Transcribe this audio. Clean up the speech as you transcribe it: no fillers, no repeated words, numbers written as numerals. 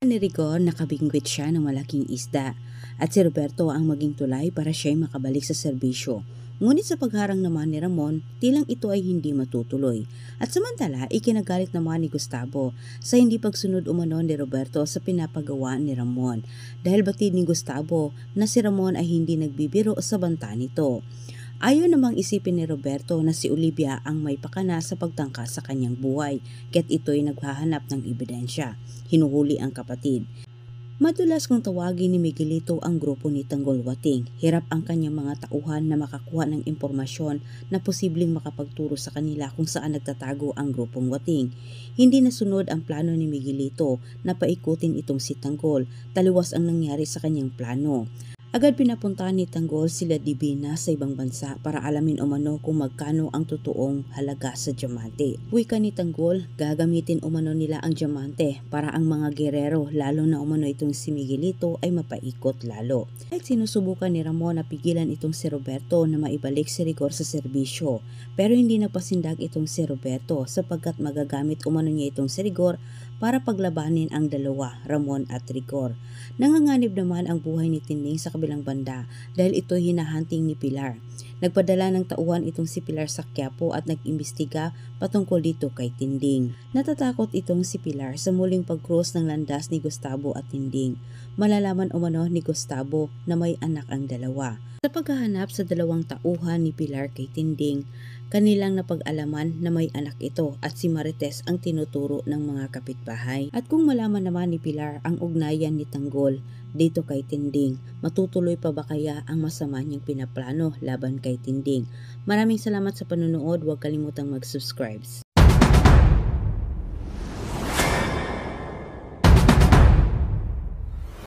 Ni Rigor nakabingwit siya ng malaking isda at si Roberto ang maging tulay para siya'y makabalik sa serbisyo. Ngunit sa pagharang naman ni Ramon, tilang ito ay hindi matutuloy. At samantala, ikinagalit naman ni Gustavo sa hindi pagsunod umano ni Roberto sa pinapagawa ni Ramon dahil batid ni Gustavo na si Ramon ay hindi nagbibiro sa banta nito. Ayaw namang isipin ni Roberto na si Olivia ang may pakana sa pagtangka sa kanyang buhay, kaya't ito'y naghahanap ng ebidensya. Hinuhuli ang kapatid. Madulas kung tawagin ni Miguelito ang grupo ni Tanggol Wating. Hirap ang kanyang mga tauhan na makakuha ng impormasyon na posibleng makapagturo sa kanila kung saan nagtatago ang grupong Wating. Hindi nasunod ang plano ni Miguelito na paikutin itong si Tanggol. Taliwas ang nangyari sa kanyang plano. Agad pinapuntahan ni Tanggol sila Divina sa ibang bansa para alamin umano kung magkano ang totoong halaga sa diamante. Wika ni Tanggol, gagamitin umano nila ang diamante para ang mga gerero, lalo na umano itong si Miguelito, ay mapaikot lalo. Kahit sinusubukan ni Ramon na pigilan itong si Roberto na maibalik si Rigor sa serbisyo, pero hindi napasindag itong si Roberto sapagkat magagamit umano niya itong si Rigor para paglabanin ang dalawa, Ramon at Rigor. Nanganganib naman ang buhay ni Tinding sa kabilang banda dahil ito hinahunting ni Pilar. Nagpadala ng tauhan itong si Pilar sa Quiapo at nag-imbestiga patungkol dito kay Tinding. Natatakot itong si Pilar sa muling pag-cross ng landas ni Gustavo at Tinding. Malalaman umano ni Gustavo na may anak ang dalawa. Sa paghahanap sa dalawang tauhan ni Pilar kay Tinding, kanilang napag-alaman na may anak ito at si Marites ang tinuturo ng mga kapitbahay. At kung malaman naman ni Pilar ang ugnayan ni Tanggol dito kay Tinding, matutuloy pa ba kaya ang masama niyang pinaplano laban kay Tinding? Maraming salamat sa panonood, huwag kalimutang mag-subscribe.